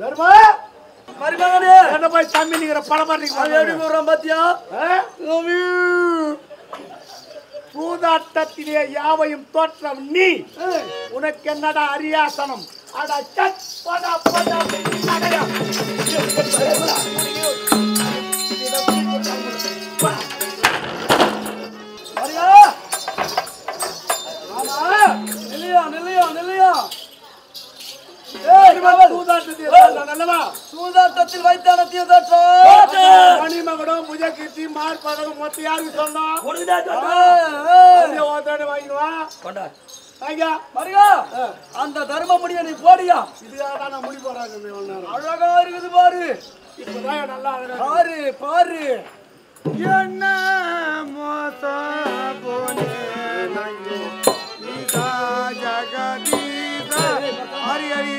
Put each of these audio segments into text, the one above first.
தர்மா மரிமகனே என்ன போய் தம்பி நீங்கற படமாட்டிக்கு எப்படி போறோம் பாத்தியா சூதாட்டத்திலே யாவையும் தோற்றம் நீ உனக்கு என்னடா அரியாசனம் அட சட் பட பட அடயா மரியா ஆமா நில்லையா நில்லையா நில்லையா சூதாட்டத்தில் வைத்தான மணிமகனும் புஜகீர்த்தி மார்பகம் மொத்தம் யாருக்கு சொன்னோம் மரியா அந்த தர்ம முடிய நீ போடியா இதுக்காக நான் முடி போறாங்க அழகா இருக்குது பாரு இப்பதான் நல்லா அழகா பாரு பாரு என்ன மோசம் போனே ஜகதீத ஹரி ஹரி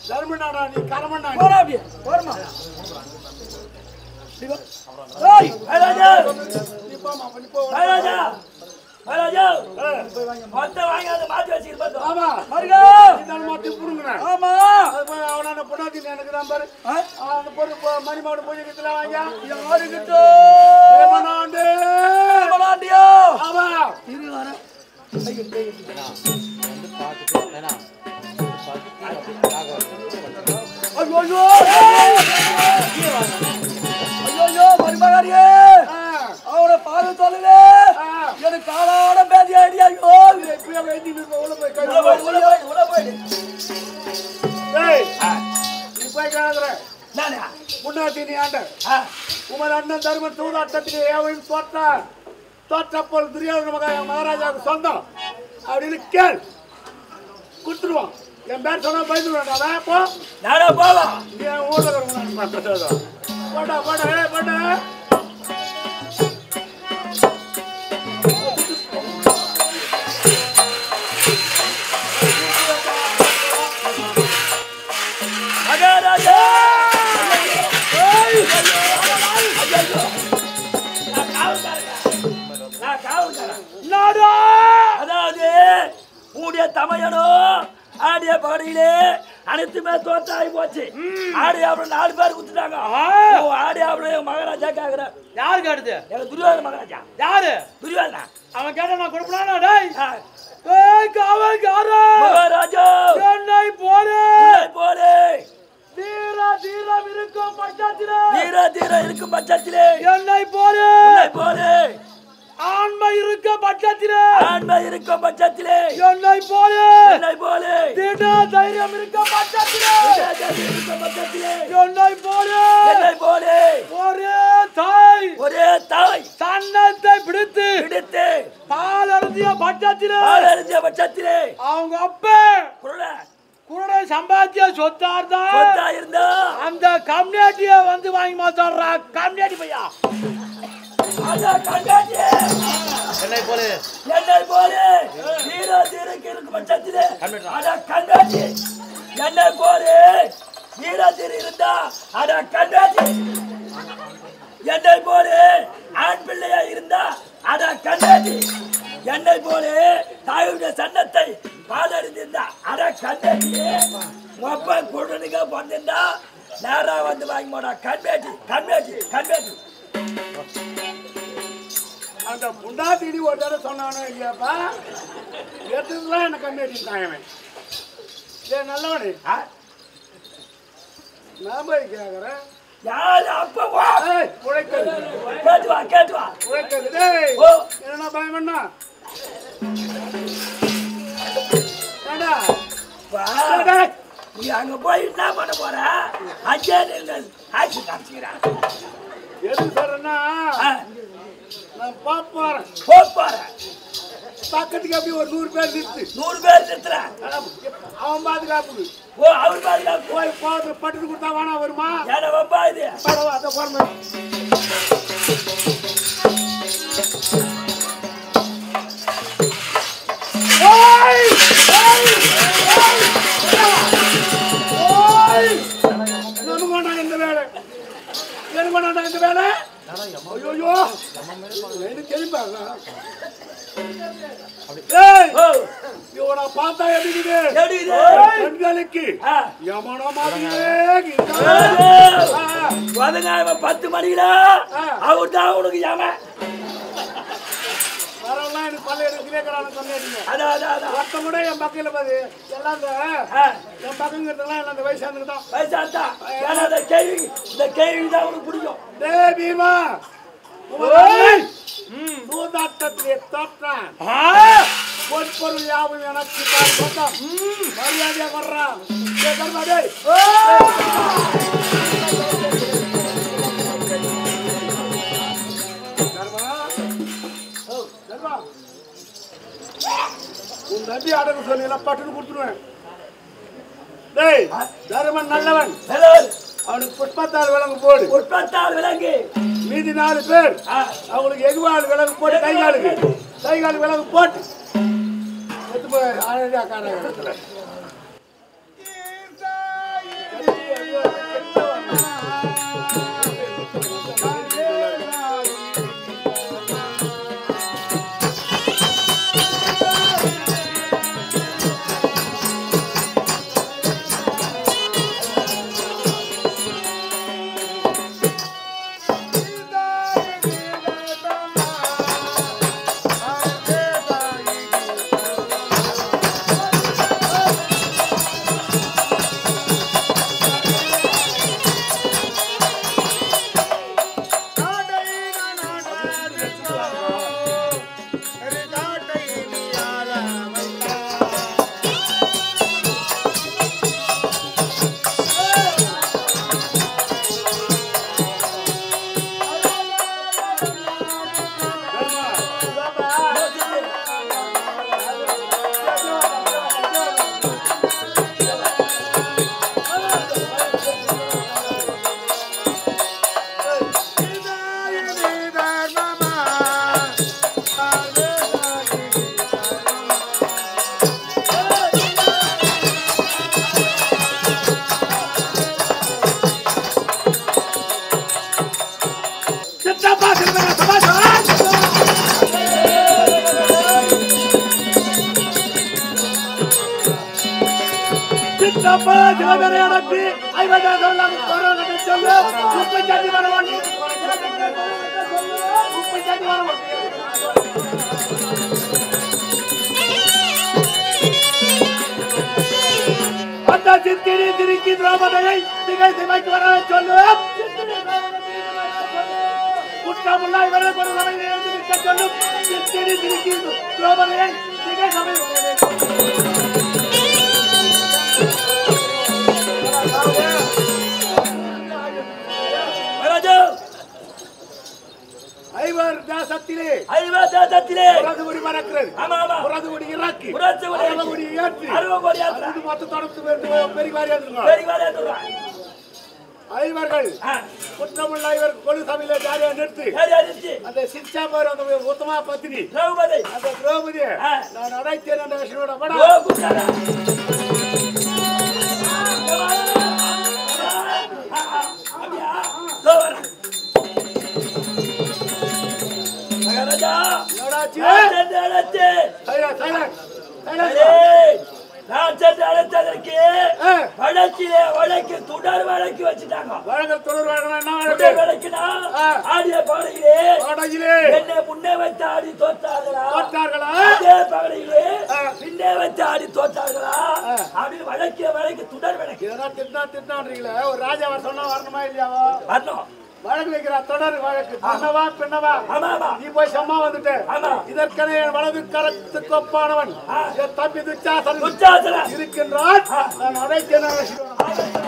தர்மநாடா நீ கரமண்ணா போடா அப்படியே போறமா ஏய் ராஜா நீ போமா நீ போ ராஜா ராஜா மொத்த வாங்காத மாத்தி வச்சிரு பாத்து ஆமா மருகா இதான் மாத்தி புடுங்கறேன் ஆமா அது அவனான பொண்ணாதி எனக்கு தான் பாரு அந்த பொண்ணு மணிமாடு பூஜை கிட்டல வாங்க யாருக்கிட்ட தேவனாண்டே தேவனாண்டியோ ஆமா இரு வர ஐயோ வந்து பாத்துட்டு வேணா ஐயோ ஐயோ மருமகாரியே அவனை பாரு சொல்லுவே எனக்கு காலாட பேதி ஐடியா ஐயோ இப்படியே வேண்டி உள்ள போய் கை உள்ள போய் ஏய் நீ போய் கேக்குற நானே முன்னாடி நீ ஆண்ட உமர் அண்ணன் தர்ம சூதாட்டத்திலே ஏவையும் தோற்றப்போல் துரியோதன மகாராஜாவுக்கு சொந்தம் அப்படின்னு கேள் கொடுத்துருவான் என் பேர் சொன்னா பயந்துருவாண்டா போ நானே போவா நீ என் ஊர்ல இருக்கணும் போடா போடா ஏ போடா மகாராஜா அதாவது உடைய தமையனோ ஆடிய பகுதியிலே அனைத்துமே தோற்றாகி போச்சு ஆடிய அப்புறம் 4 பேர் குத்துட்டாங்க ஆடிய அப்புறம் மகாராஜா கேக்குற யாரு கேடுது எங்க துரியோதன மகாராஜா யாரு துரியோதனா அவன் கேட்ட நான் கொடுப்பனா டேய் ஏய் காவல்காரா மகாராஜா என்னை போலே போலே தீர தீரம் இருக்கும் பட்சத்திலே என்னை போலே ஆண்மை இருக்க பட்சத்திலே என்னை போலே திட தைரியம் இருக்க பட்சத்திலே என்னை சொத்தா இருந்தா அந்த கம்யூனிட்டியை வந்து வாங்கி மாத்தாடுறா கம்யூனிட்டி பையா. அட கண்டாச்சி என்னை போல வீர தீரக்கு இருக்கு பட்சத்திலே அட கண்டாச்சி என்னை போல வீர தீர இருந்தா அட கண்டாச்சி என்னை போல ஆண் பிள்ளையா இருந்தா அட கண்டாச்சி என்னை போல தாயுடைய சன்னத்தை பாலறிந்திருந்தா அட கண்டாச்சி மொப்ப கொடுனுங்க பண்ணிருந்தா நேரா வந்து வாங்கி போடா கண்டாச்சி அந்த புண்டாத்திடி ஒரு தடவை சொன்னானோ இல்லையாப்பா எடுத்துக்கலாம் எனக்கு கண்ணேடி தாயவன் ஏ நல்லவனே நான் போய் கேட்குறேன் யாரு அப்பா உழைக்கிறது கேட்டு வா உழைக்கிறது டேய் ஓ என்ன பயம் பண்ணா ஏண்டா வா டேய் நீ அங்க போய் என்ன பண்ண போற அஞ்சே நீங்கள் ஆட்சி காமிச்சுக்கிறான் எது சொல்றேன்னா நான் பாப்பாறேன் போறேன் பக்கத்துக்கு அப்படி ஒரு 100 பேர் நிறுத்து 100 பேர் நிறுத்துறேன் அவன் பாதுகாப்பு ஓ அவர் பாதுகாப்பு போய் போட்டு பட்டு கொடுத்தா வேணா வருமா ஏன்னா வம்பா இது பரவா அதை போறேன் இந்த வேலை எனக்கு வேணாண்டா இந்த வேலை ஐயோ எனக்கு தெரியுமாங்க இவனை பார்த்தா எப்படி பெண்களுக்கு யமன மாதிரியே வதங்காம 10 மணியில அவர் தான் உனக்கு யம வரவெல்லாம் எனக்கு பல்ல எடுக்கிறேன் சொன்னீங்க அதான் ஒருத்த கூட என் பக்கையில பாரு எல்லாம் என் பக்கங்கிறதுலாம் எல்லாம் இந்த வயசாந்துக்கு தான் வயசாத்தா ஏன்னா இந்த கேள்வி தான் உனக்கு பிடிக்கும் டே பீமா சூதாட்டத்திலே தோற்றான் பொற்பொருள் யாவும் எனக்கு பார்த்தோம் மரியாதையா வர்றான் உன் நம்பி அடகு சொல்லி எல்லாம் பட்டுன்னு கொடுத்துருவேன் டேய் தருமன் நல்லவன் அவனுக்கு புஷ்பத்தால் விலங்கு போடு புஷ்பத்தால் விலங்கு மீதி 4 பேர் அவங்களுக்கு எகுவால் விலங்கு போட்டு கை கால் விலங்கு போட்டு எடுத்து போய் அழகா காரணத்துல திருக்கி திரௌபதியை திகைத்து வைத்து வர சொல்லு குற்றமுள்ள இவரை ஒரு சபையில் எழுந்து நிற்க சொல்லும் திருக்கி திரௌபதியை திகை சபை ஐவர் ஐவர் தேசத்திலே புரது கொடி பறக்கிறது. புரது கொடி இறக்கி அரவ கொடி ஏற்றி அது மொத்த தொடர்ந்து பெருவாரி ஏற்றுங்க. ஐவர்கள் குற்றமுள்ள ஐவர் கொழு சபையில ஜாலியா நிறுத்தி அந்த சிக்ஷா போர் அந்த உத்தமா பத்தினி அந்த திரௌபதி நான் அடைத்தேன் என்ற விஷயோட படம் நான் சென்று அழைத்ததற்கு வழக்கிலே வழக்கு தொடர் வழக்கு வச்சுட்டாங்க. தொடர் வழக்குனா ஆடிய பாடையிலே என்னை முன்னே வச்சு ஆடி தோற்றார்களா அதே பாடையிலே பின்னே வச்சு ஆடி தோற்றார்களா அப்படின்னு வழக்கு தொடர் வழக்கு. திட்டான்றீங்களே ஒரு ராஜாவை சொன்னா வரணுமா இல்லையாவோ? வரணும். வழக்கு வைக்கிற தொடர் வழக்கு பின்னவா பின்னவா நீ போய் சம்மா வந்துட்டு இதற்கென என் வலது கரத்துக்கு ஒப்பானவன் என் தம்பி துச்சாசன் இருக்கின்றான். நான் அழைத்தேன்.